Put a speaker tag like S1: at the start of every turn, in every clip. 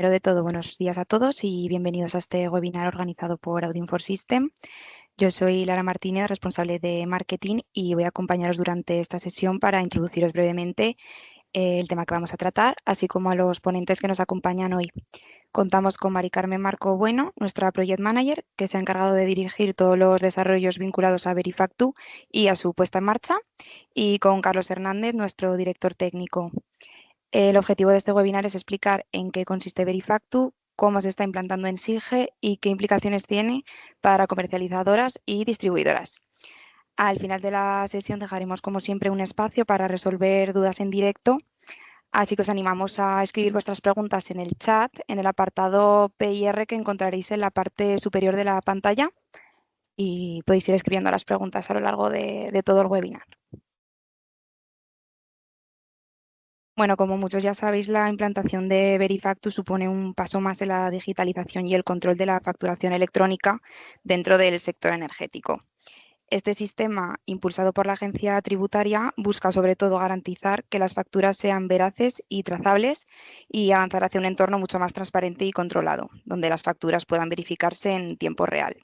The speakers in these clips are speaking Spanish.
S1: Pero de todo, buenos días a todos y bienvenidos a este webinar organizado por Audinfor System. Yo soy Lara Martínez, responsable de marketing, y voy a acompañaros durante esta sesión para introduciros brevemente el tema que vamos a tratar, así como a los ponentes que nos acompañan hoy. Contamos con Mari Carmen Marco Bueno, nuestra Project Manager, que se ha encargado de dirigir todos los desarrollos vinculados a Verifactu y a su puesta en marcha, y con Carlos Hernández, nuestro director técnico. El objetivo de este webinar es explicar en qué consiste Verifactu, cómo se está implantando en SIGE y qué implicaciones tiene para comercializadoras y distribuidoras. Al final de la sesión dejaremos, como siempre, un espacio para resolver dudas en directo, así que os animamos a escribir vuestras preguntas en el chat, en el apartado PIR que encontraréis en la parte superior de la pantalla, y podéis ir escribiendo las preguntas a lo largo de todo el webinar. Bueno, como muchos ya sabéis, la implantación de Verifactu supone un paso más en la digitalización y el control de la facturación electrónica dentro del sector energético. Este sistema, impulsado por la agencia tributaria, busca sobre todo garantizar que las facturas sean veraces y trazables y avanzar hacia un entorno mucho más transparente y controlado, donde las facturas puedan verificarse en tiempo real.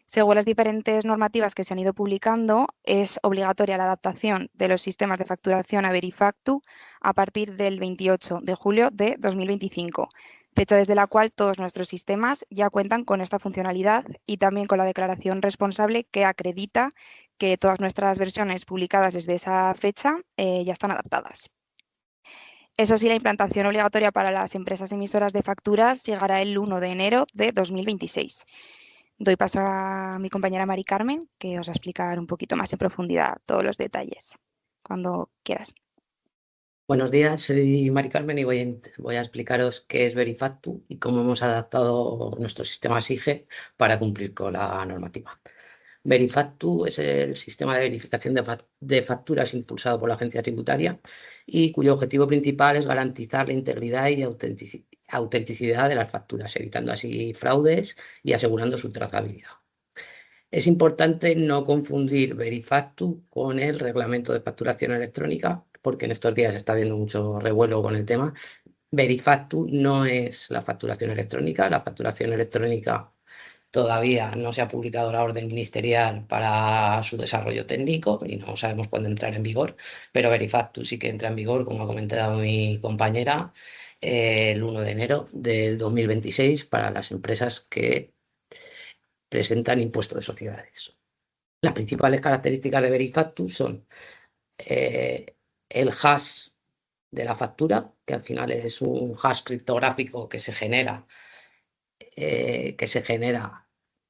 S1: Según las diferentes normativas que se han ido publicando, es obligatoria la adaptación de los sistemas de facturación a Verifactu a partir del 28 de julio de 2025, fecha desde la cual todos nuestros sistemas ya cuentan con esta funcionalidad y también con la declaración responsable que acredita que todas nuestras versiones publicadas desde esa fecha ya están adaptadas. Eso sí, la implantación obligatoria para las empresas emisoras de facturas llegará el 1 de enero de 2026. Doy paso a mi compañera Mari Carmen, que os va a explicar un poquito más en profundidad todos los detalles, cuando quieras.
S2: Buenos días, soy Mari Carmen y voy a explicaros qué es Verifactu y cómo hemos adaptado nuestro sistema SIGE para cumplir con la normativa. Verifactu es el sistema de verificación de facturas impulsado por la agencia tributaria y cuyo objetivo principal es garantizar la integridad y autenticidad de las facturas, evitando así fraudes y asegurando su trazabilidad. Es importante no confundir Verifactu con el reglamento de facturación electrónica, porque en estos días está habiendo mucho revuelo con el tema. Verifactu no es la facturación electrónica. La facturación electrónica todavía no se ha publicado la orden ministerial para su desarrollo técnico y no sabemos cuándo entrará en vigor, pero Verifactu sí que entra en vigor, como ha comentado mi compañera, el 1 de enero del 2026 para las empresas que presentan impuesto de sociedades. Las principales características de Verifactu son el hash de la factura, que al final es un hash criptográfico que se genera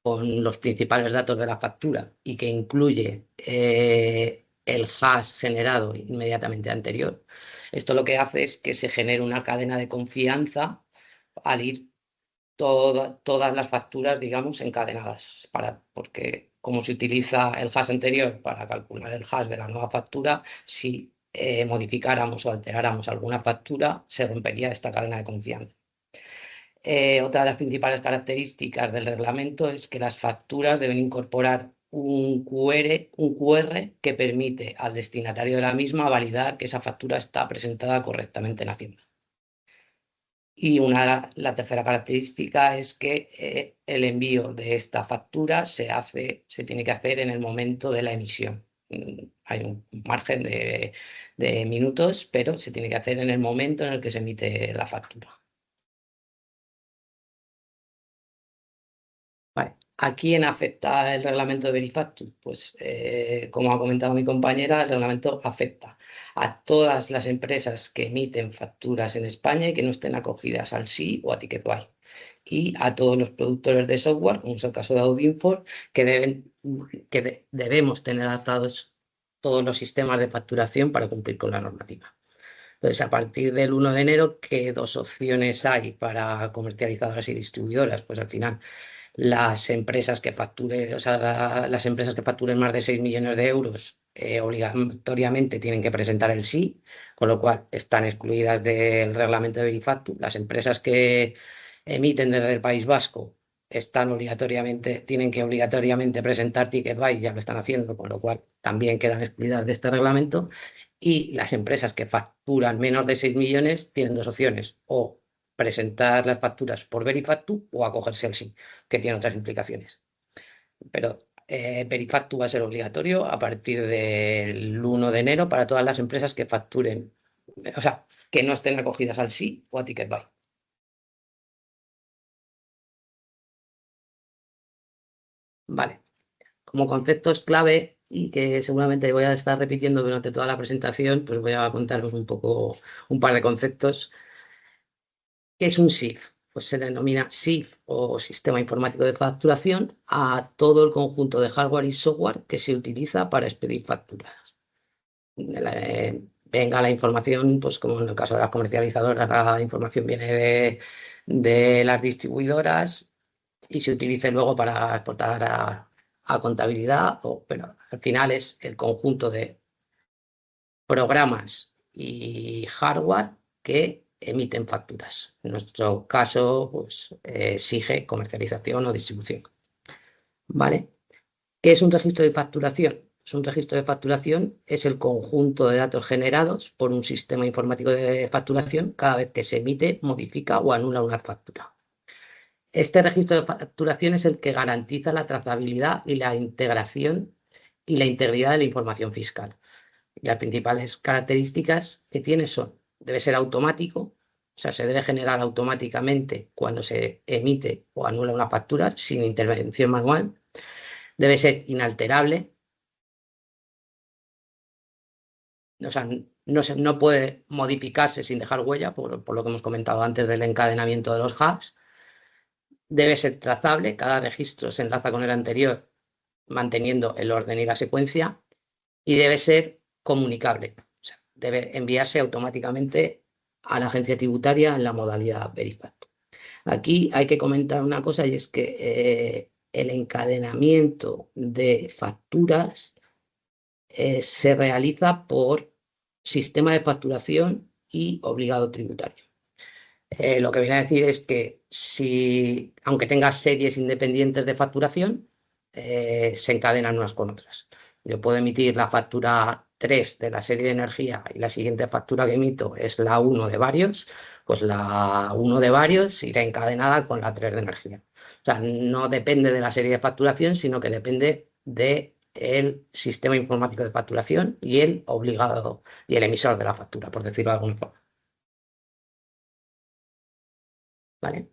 S2: con los principales datos de la factura y que incluye el hash generado inmediatamente anterior. Esto lo que hace es que se genere una cadena de confianza al ir todas las facturas, digamos, encadenadas, porque como se utiliza el hash anterior para calcular el hash de la nueva factura, si modificáramos o alteráramos alguna factura, se rompería esta cadena de confianza. Otra de las principales características del reglamento es que las facturas deben incorporar un QR que permite al destinatario de la misma validar que esa factura está presentada correctamente en Hacienda. Y la tercera característica es que el envío de esta factura se tiene que hacer en el momento de la emisión. Hay un margen de minutos, pero se tiene que hacer en el momento en el que se emite la factura. Vale. ¿A quién afecta el reglamento de Verifactu? Pues, como ha comentado mi compañera, el reglamento afecta a todas las empresas que emiten facturas en España y que no estén acogidas al SI o a Ticketbuy. Y a todos los productores de software, como es el caso de Audinfor, que debemos tener adaptados todos los sistemas de facturación para cumplir con la normativa. Entonces, a partir del 1 de enero, ¿qué dos opciones hay para comercializadoras y distribuidoras? Pues al final las empresas que facturen, las empresas que facturen más de 6 millones de euros obligatoriamente tienen que presentar el SI, con lo cual están excluidas del reglamento de Verifactu. Las empresas que emiten desde el País Vasco tienen que obligatoriamente presentar Ticketbuy, ya lo están haciendo, con lo cual también quedan excluidas de este reglamento. Y las empresas que facturan menos de 6 millones tienen dos opciones: o presentar las facturas por Verifactu o acogerse al SI, que tiene otras implicaciones. Pero Verifactu va a ser obligatorio a partir del 1 de enero para todas las empresas que facturen, o sea, que no estén acogidas al SI o a TicketBuy. Vale. Como conceptos clave y que seguramente voy a estar repitiendo durante toda la presentación, pues voy a contaros un poco, un par de conceptos. ¿Qué es un SIF? Pues se denomina SIF o Sistema Informático de Facturación a todo el conjunto de hardware y software que se utiliza para expedir facturas. Venga la información, pues como en el caso de las comercializadoras, la información viene de las distribuidoras y se utilice luego para exportar a contabilidad, pero al final es el conjunto de programas y hardware que emiten facturas. En nuestro caso, pues exige comercialización o distribución. ¿Vale? ¿Qué es un registro de facturación? Pues un registro de facturación es el conjunto de datos generados por un sistema informático de facturación cada vez que se emite, modifica o anula una factura. Este registro de facturación es el que garantiza la trazabilidad y la integración y la integridad de la información fiscal. Y las principales características que tiene son, debe ser automático, o sea, se debe generar automáticamente cuando se emite o anula una factura sin intervención manual. Debe ser inalterable, o sea, no puede modificarse sin dejar huella, por lo que hemos comentado antes del encadenamiento de los hubs. Debe ser trazable, cada registro se enlaza con el anterior manteniendo el orden y la secuencia, y debe ser comunicable, o sea, debe enviarse automáticamente a la agencia tributaria en la modalidad Verifactu. Aquí hay que comentar una cosa y es que el encadenamiento de facturas se realiza por sistema de facturación y obligado tributario. Lo que viene a decir es que si, aunque tengas series independientes de facturación, se encadenan unas con otras. Yo puedo emitir la factura 3 de la serie de energía y la siguiente factura que emito es la 1 de varios, pues la 1 de varios irá encadenada con la 3 de energía. O sea, no depende de la serie de facturación, sino que depende del sistema informático de facturación y el obligado y el emisor de la factura, por decirlo de alguna forma. ¿Vale?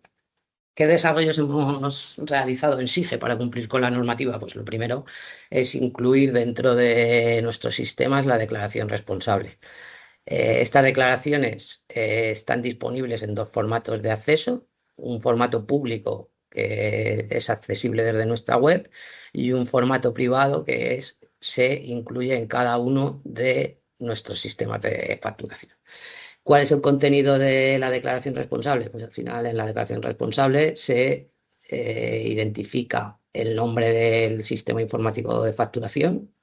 S2: ¿Qué desarrollos hemos realizado en SIGE para cumplir con la normativa? Pues lo primero es incluir dentro de nuestros sistemas la declaración responsable. Estas declaraciones están disponibles en dos formatos de acceso, un formato público que es accesible desde nuestra web y un formato privado que se incluye en cada uno de nuestros sistemas de facturación. ¿Cuál es el contenido de la declaración responsable? Pues al final en la declaración responsable se identifica el nombre del sistema informático de facturación,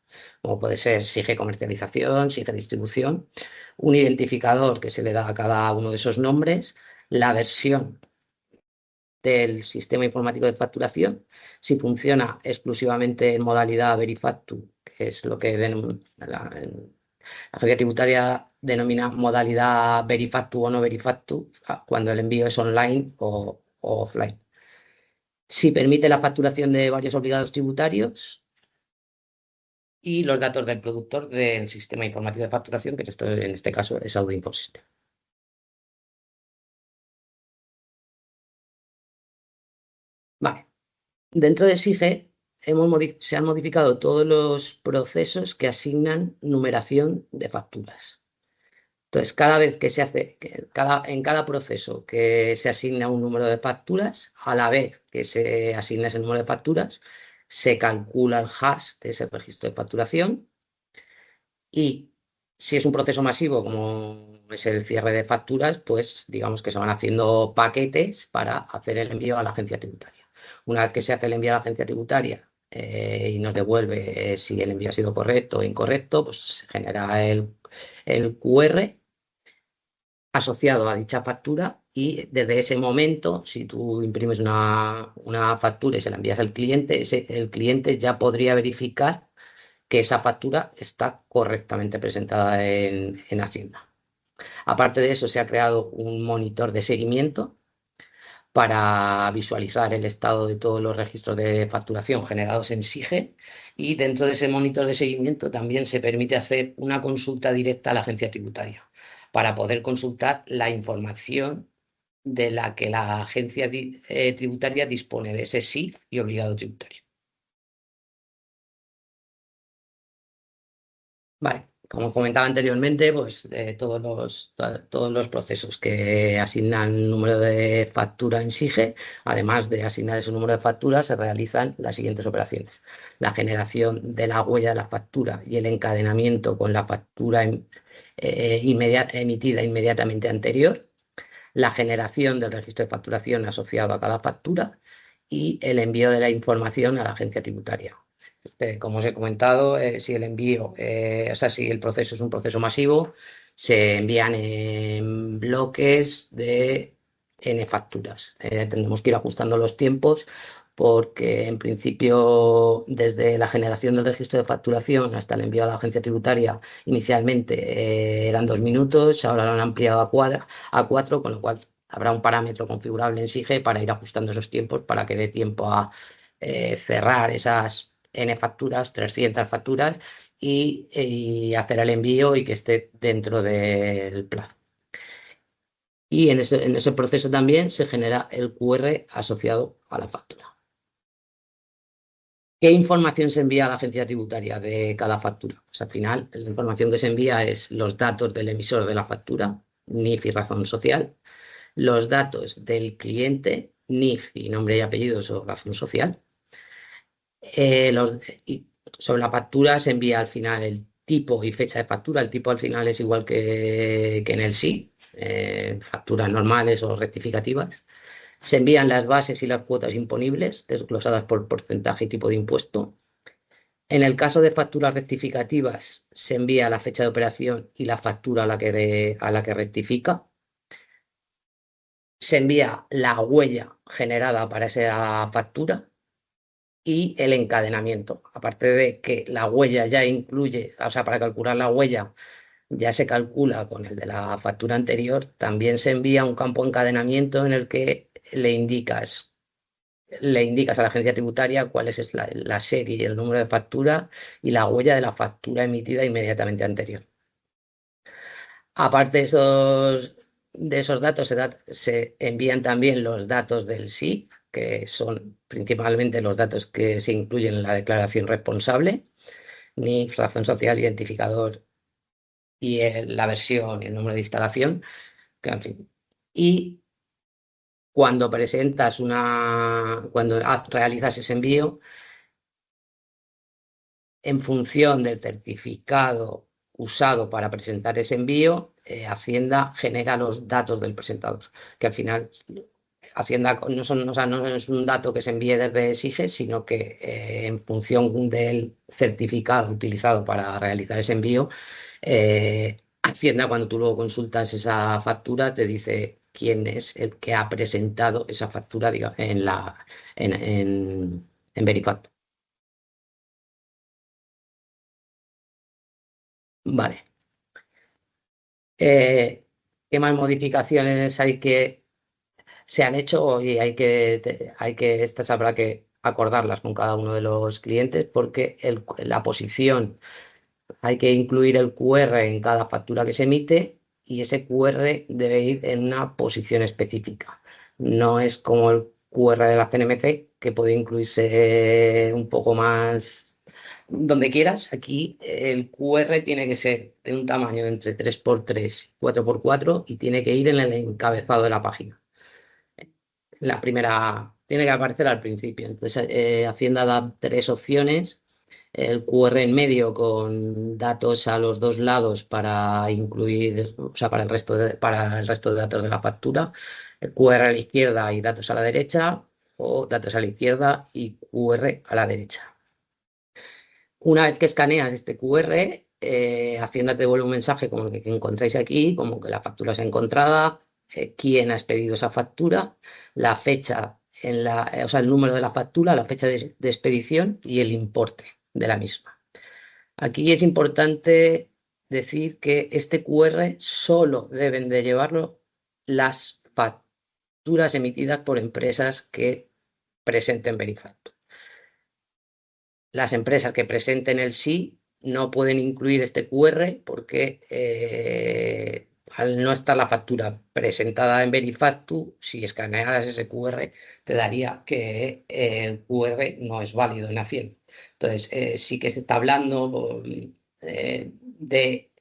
S2: como puede ser SIGE Comercialización, SIGE Distribución, un identificador que se le da a cada uno de esos nombres, la versión del sistema informático de facturación, si funciona exclusivamente en modalidad Verifactu, que es lo que la agencia tributaria denomina modalidad Verifactu o no Verifactu, cuando el envío es online o offline. Si permite la facturación de varios obligados tributarios y los datos del productor del sistema informático de facturación, que esto en este caso es Audi Infosystem. Vale. Dentro de SIGE se han modificado todos los procesos que asignan numeración de facturas. Entonces, cada vez que se hace, en cada proceso que se asigna un número de facturas, a la vez que se asigna ese número de facturas, se calcula el hash de ese registro de facturación y si es un proceso masivo como es el cierre de facturas, pues digamos que se van haciendo paquetes para hacer el envío a la agencia tributaria. Una vez que se hace el envío a la agencia tributaria y nos devuelve si el envío ha sido correcto o incorrecto, pues se genera el QR asociado a dicha factura y desde ese momento, si tú imprimes una factura y se la envías al cliente, el cliente ya podría verificar que esa factura está correctamente presentada en Hacienda. Aparte de eso, se ha creado un monitor de seguimiento para visualizar el estado de todos los registros de facturación generados en SIGE, y dentro de ese monitor de seguimiento también se permite hacer una consulta directa a la agencia tributaria para poder consultar la información de la que la agencia tributaria dispone de ese SIF y obligado tributario. Vale, como comentaba anteriormente, pues todos los procesos que asignan número de factura en SIGE, además de asignar ese número de facturas, se realizan las siguientes operaciones: la generación de la huella de la factura y el encadenamiento con la factura emitida inmediatamente anterior, la generación del registro de facturación asociado a cada factura y el envío de la información a la agencia tributaria. Como os he comentado, si el envío, o sea, si el proceso es un proceso masivo, se envían en bloques de N facturas. Tendremos que ir ajustando los tiempos porque, en principio, desde la generación del registro de facturación hasta el envío a la agencia tributaria, inicialmente eran 2 minutos, ahora lo han ampliado a 4, con lo cual habrá un parámetro configurable en SIGE para ir ajustando esos tiempos para que dé tiempo a cerrar esas N facturas, 300 facturas, y hacer el envío y que esté dentro del plazo. Y en ese proceso también se genera el QR asociado a la factura. ¿Qué información se envía a la agencia tributaria de cada factura? Pues al final, la información que se envía es los datos del emisor de la factura, NIF y razón social, los datos del cliente, NIF y nombre y apellidos o razón social. Sobre la factura se envía al final el tipo y fecha de factura. El tipo al final es igual que en el SI, facturas normales o rectificativas. Se envían las bases y las cuotas imponibles, desglosadas por porcentaje y tipo de impuesto. En el caso de facturas rectificativas, se envía la fecha de operación y la factura a la que rectifica. Se envía la huella generada para esa factura y el encadenamiento. Aparte de que la huella ya incluye, o sea, para calcular la huella ya se calcula con el de la factura anterior, también se envía un campo de encadenamiento en el que le indicas a la agencia tributaria cuál es la serie y el número de factura y la huella de la factura emitida inmediatamente anterior. Aparte de esos datos, se envían también los datos del SIF, que son principalmente los datos que se incluyen en la declaración responsable, NIF, razón social, identificador y la versión y el número de instalación. Que, en fin. Y cuando realizas ese envío, en función del certificado usado para presentar ese envío, Hacienda genera los datos del presentador, que al final Hacienda no es un dato que se envíe desde SIGE, sino que en función del certificado utilizado para realizar ese envío, Hacienda, cuando tú luego consultas esa factura, te dice quién es el que ha presentado esa factura, digamos, en Verifactu. Vale. ¿Qué más modificaciones se han hecho? Y estas habrá que acordarlas con cada uno de los clientes, porque la posición, hay que incluir el QR en cada factura que se emite, y ese QR debe ir en una posición específica. No es como el QR de la CNMC, que puede incluirse un poco más donde quieras. Aquí el QR tiene que ser de un tamaño entre 3x3 y 4x4 y tiene que ir en el encabezado de la página. La primera tiene que aparecer al principio. Entonces, Hacienda da 3 opciones: el QR en medio con datos a los 2 lados para incluir, o sea, para el resto de datos de la factura; el QR a la izquierda y datos a la derecha; o datos a la izquierda y QR a la derecha. Una vez que escaneas este QR, Hacienda te devuelve un mensaje como el que encontráis aquí, como que la factura se ha encontrado, quién ha expedido esa factura, la fecha, o sea, el número de la factura, la fecha de expedición y el importe de la misma. Aquí es importante decir que este QR solo deben de llevarlo las facturas emitidas por empresas que presenten Verifactu. Las empresas que presenten el sí no pueden incluir este QR porque al no estar la factura presentada en Verifactu, si escanearas ese QR, te daría que el QR no es válido en Hacienda. Entonces, sí que se está hablando de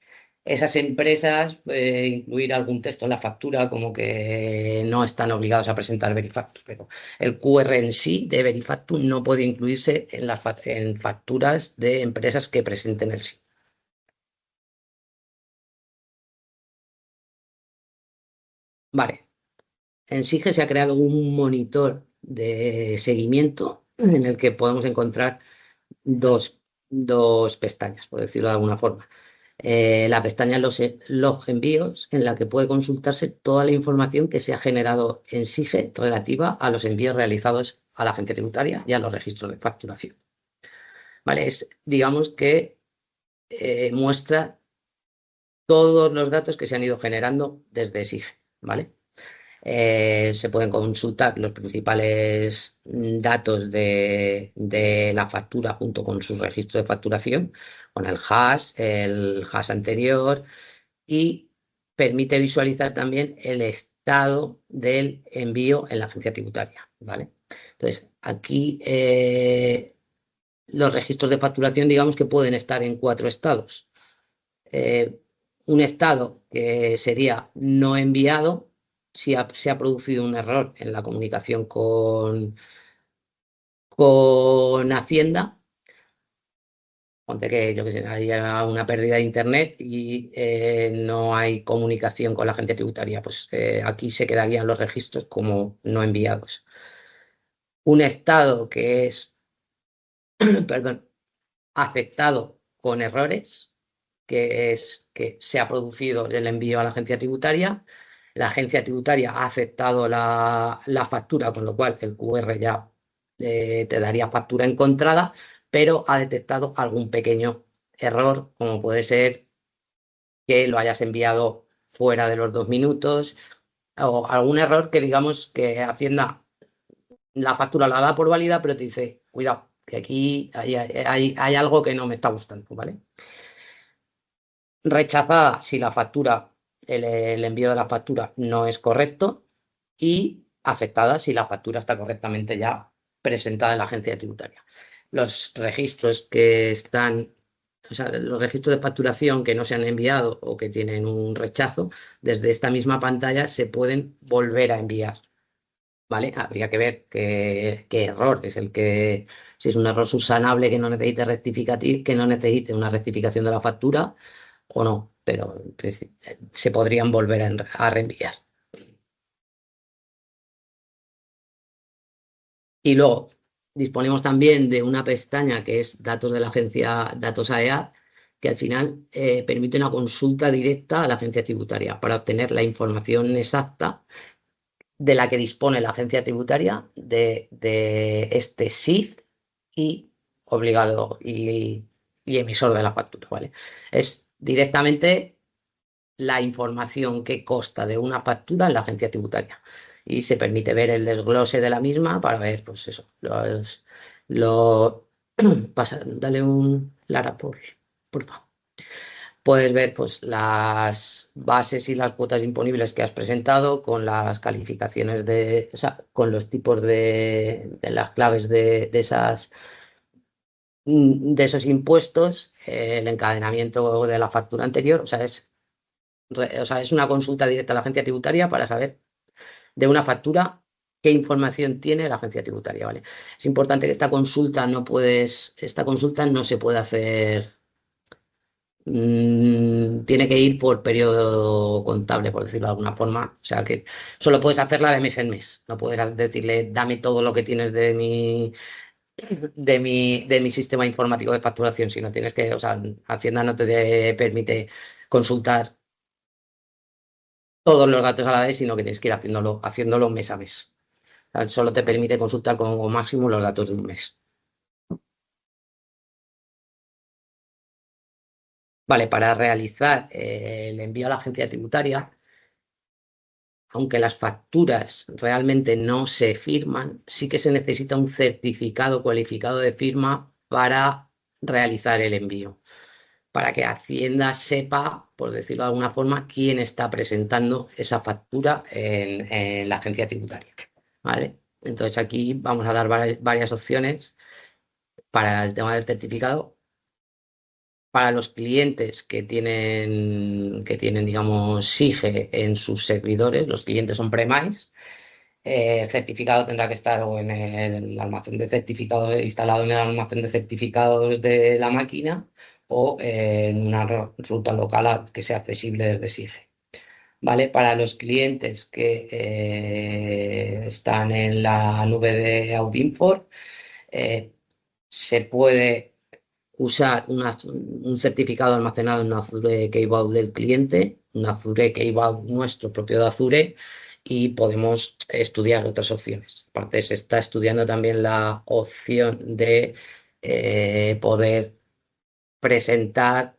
S2: esas empresas, incluir algún texto en la factura como que no están obligados a presentar Verifactu, pero el QR en sí de Verifactu no puede incluirse en facturas de empresas que presenten el sí. Vale. En SIGE se ha creado un monitor de seguimiento en el que podemos encontrar dos pestañas, por decirlo de alguna forma. La pestaña Log envíos, en la que puede consultarse toda la información que se ha generado en SIGE relativa a los envíos realizados a la agencia tributaria y a los registros de facturación. ¿Vale? Digamos que muestra todos los datos que se han ido generando desde SIGE, ¿vale? Se pueden consultar los principales datos de la factura junto con sus registros de facturación, con el hash anterior, y permite visualizar también el estado del envío en la agencia tributaria, ¿vale? Entonces, aquí los registros de facturación, digamos que pueden estar en 4 estados. Un estado que sería no enviado si se ha producido un error en la comunicación con Hacienda. Ponte que, yo que sé, haya una pérdida de internet y no hay comunicación con la agencia tributaria, pues aquí se quedarían los registros como no enviados. Un estado que es, perdón, aceptado con errores, que es que se ha producido el envío a la agencia tributaria, la agencia tributaria ha aceptado la factura, con lo cual el QR ya te daría factura encontrada, pero ha detectado algún pequeño error, como puede ser que lo hayas enviado fuera de los 2 minutos, o algún error que digamos que Hacienda la factura la da por válida, pero te dice, cuidado, que aquí hay algo que no me está gustando, ¿vale? Rechazada si la factura, el envío de la factura no es correcto, y aceptada si la factura está correctamente ya presentada en la agencia tributaria. Los registros que están, o sea, los registros de facturación que no se han enviado o que tienen un rechazo, desde esta misma pantalla se pueden volver a enviar. ¿Vale? Habría que ver qué error es el que, si es un error subsanable que no necesite que no necesite una rectificación de la factura o no, pero se podrían volver a reenviar. Y luego disponemos también de una pestaña que es datos de la agencia, datos AEA, que al final permite una consulta directa a la agencia tributaria para obtener la información exacta de la que dispone la agencia tributaria de este SIF y obligado y emisor de la factura, ¿vale? Es directamente la información que consta de una factura en la agencia tributaria y se permite ver el desglose de la misma para ver, pues eso, dale un Lara, por favor. Puedes ver pues las bases y las cuotas imponibles que has presentado con las calificaciones o sea, con los tipos de las claves de esos impuestos, el encadenamiento de la factura anterior, o sea, es una consulta directa a la agencia tributaria para saber de una factura qué información tiene la agencia tributaria, ¿vale? Es importante que esta consulta no se puede hacer. Tiene que ir por periodo contable, por decirlo de alguna forma. O sea que solo puedes hacerla de mes en mes. No puedes decirle, dame todo lo que tienes de mi sistema informático de facturación, sino tienes que, o sea, Hacienda no te permite consultar todos los datos a la vez, sino que tienes que ir haciéndolo mes a mes. O sea, solo te permite consultar como máximo los datos de un mes. Vale, para realizar el envío a la agencia tributaria, aunque las facturas realmente no se firman, sí que se necesita un certificado cualificado de firma para realizar el envío, para que Hacienda sepa, por decirlo de alguna forma, quién está presentando esa factura en la agencia tributaria. ¿Vale? Entonces aquí vamos a dar varias opciones para el tema del certificado. Para los clientes que tienen, digamos, SIGE en sus servidores, los clientes son premise, el certificado tendrá que estar o en el almacén de certificados, instalado en el almacén de certificados de la máquina, o en una ruta local que sea accesible desde SIGE. ¿Vale? Para los clientes que están en la nube de Audinfor, eh, se puede usar un certificado almacenado en un Azure Key Vault del cliente, un Azure Key Vault nuestro propio de Azure, y podemos estudiar otras opciones. Aparte, se está estudiando también la opción de poder presentar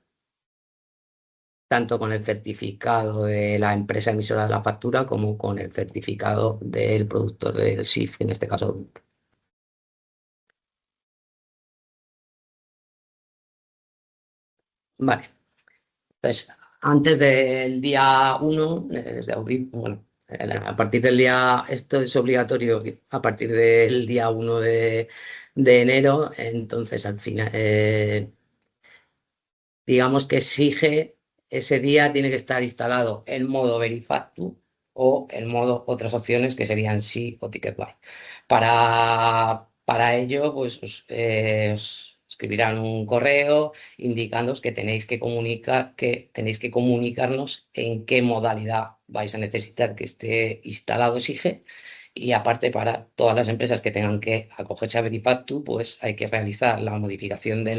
S2: tanto con el certificado de la empresa emisora de la factura como con el certificado del productor del SIF, en este caso. Vale. Entonces, antes del día 1, desde bueno, a partir del día, esto es obligatorio a partir del día 1 de enero, entonces al final, digamos que exige, ese día tiene que estar instalado en modo Verifactu o en modo otras opciones que serían sí o Ticketbuy. Para ello, pues os escribirán un correo indicándoos que tenéis que comunicarnos en qué modalidad vais a necesitar que esté instalado exige. Y aparte, para todas las empresas que tengan que acogerse a Verifactu, pues hay que realizar la modificación de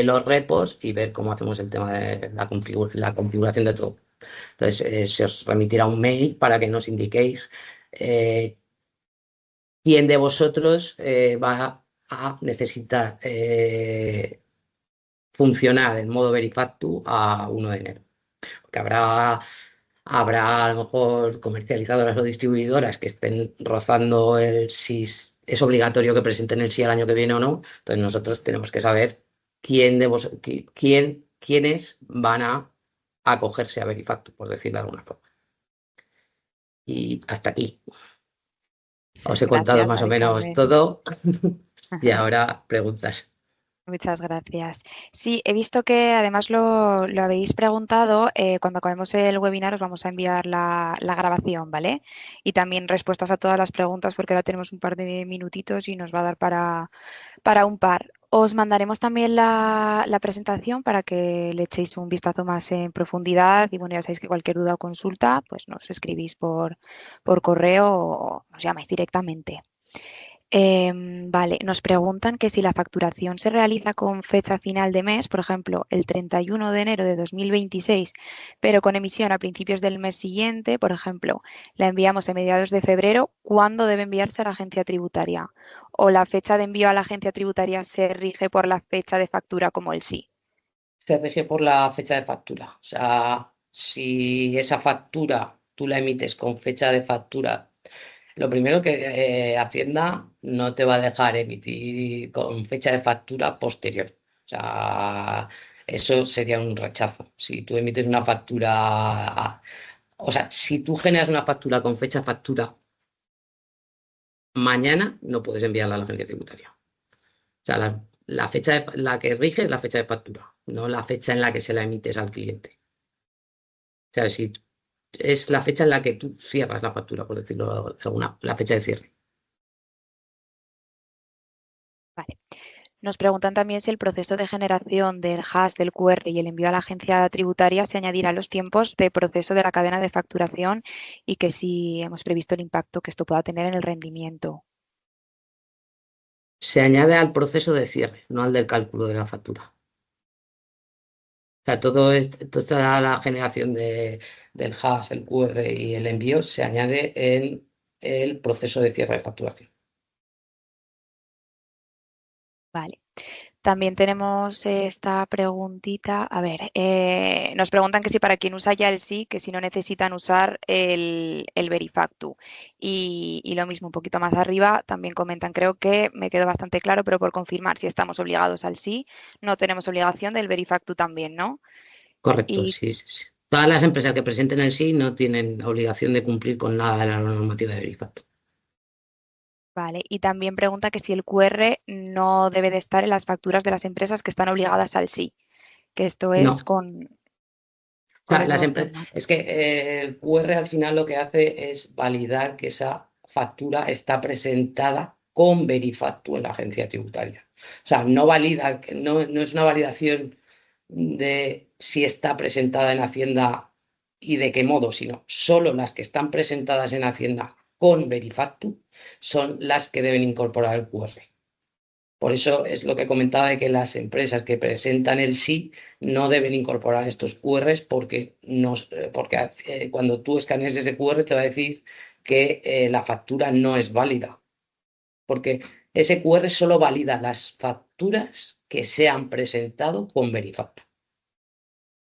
S2: los repos y ver cómo hacemos el tema de la configuración de todo. Entonces, se os remitirá un mail para que nos indiquéis quién de vosotros va a necesitar funcionar en modo Verifactu a 1 de enero. Porque habrá a lo mejor comercializadoras o distribuidoras que estén rozando si es obligatorio que presenten el sí al año que viene o no. Entonces nosotros tenemos que saber quiénes van a acogerse a Verifactu, por decirlo de alguna forma. Y hasta aquí. Os he contado
S1: Gracias,
S2: más o
S1: Mari
S2: menos
S1: Carmen.
S2: todo y ahora preguntas.
S1: Muchas gracias. Sí, he visto que además lo habéis preguntado. Cuando acabemos el webinar os vamos a enviar la grabación, ¿vale? Y también respuestas a todas las preguntas porque ahora tenemos un par de minutitos y nos va a dar para un par. Os mandaremos también la presentación para que le echéis un vistazo más en profundidad y bueno, ya sabéis que cualquier duda o consulta, pues nos escribís por correo o nos llamáis directamente. Vale, nos preguntan que si la facturación se realiza con fecha final de mes, por ejemplo, el 31 de enero de 2026, pero con emisión a principios del mes siguiente, por ejemplo, la enviamos a mediados de febrero, ¿cuándo debe enviarse a la agencia tributaria? ¿O la fecha de envío a la agencia tributaria se rige por la fecha de factura como el sí?
S2: Se rige por la fecha de factura. O sea, si esa factura tú la emites con fecha de factura, lo primero que Hacienda no te va a dejar emitir con fecha de factura posterior. O sea, eso sería un rechazo. Si tú emites una factura, o sea, si tú generas una factura con fecha de factura mañana, no puedes enviarla a la agencia tributaria. O sea, la fecha la que rige es la fecha de factura, no la fecha en la que se la emites al cliente. O sea, si es la fecha en la que tú cierras la factura, por decirlo de alguna, la fecha de cierre.
S1: Vale. Nos preguntan también si el proceso de generación del hash del QR y el envío a la agencia tributaria se añadirá a los tiempos de proceso de la cadena de facturación y que si hemos previsto el impacto que esto pueda tener en el rendimiento.
S2: Se añade al proceso de cierre, no al del cálculo de la factura. O sea, toda la generación del hash, el QR y el envío se añade en el proceso de cierre de facturación.
S1: Vale. También tenemos esta preguntita. A ver, nos preguntan que si para quien usa ya el sí, que si no necesitan usar el Verifactu. Y lo mismo, un poquito más arriba, también comentan, creo que me quedó bastante claro, pero por confirmar si estamos obligados al sí, no tenemos obligación del Verifactu también, ¿no?
S2: Correcto,
S1: Y
S2: sí, sí, sí. Todas las empresas que presenten el sí no tienen obligación de cumplir con nada de la normativa de Verifact.
S1: vale, y también pregunta que si el QR no debe de estar en las facturas de las empresas que están obligadas al sí, que esto es
S2: No. O
S1: con
S2: sea,
S1: el nuevo formato.
S2: es que el QR al final lo que hace es validar que esa factura está presentada con Verifactu en la agencia tributaria. O sea, no valida, no es una validación de si está presentada en Hacienda y de qué modo, sino solo las que están presentadas en Hacienda con Verifactu son las que deben incorporar el QR. Por eso es lo que comentaba de que las empresas que presentan el sí no deben incorporar estos QRs porque cuando tú escanees ese QR te va a decir que la factura no es válida, porque ese QR solo valida las facturas que se han presentado con Verifactu.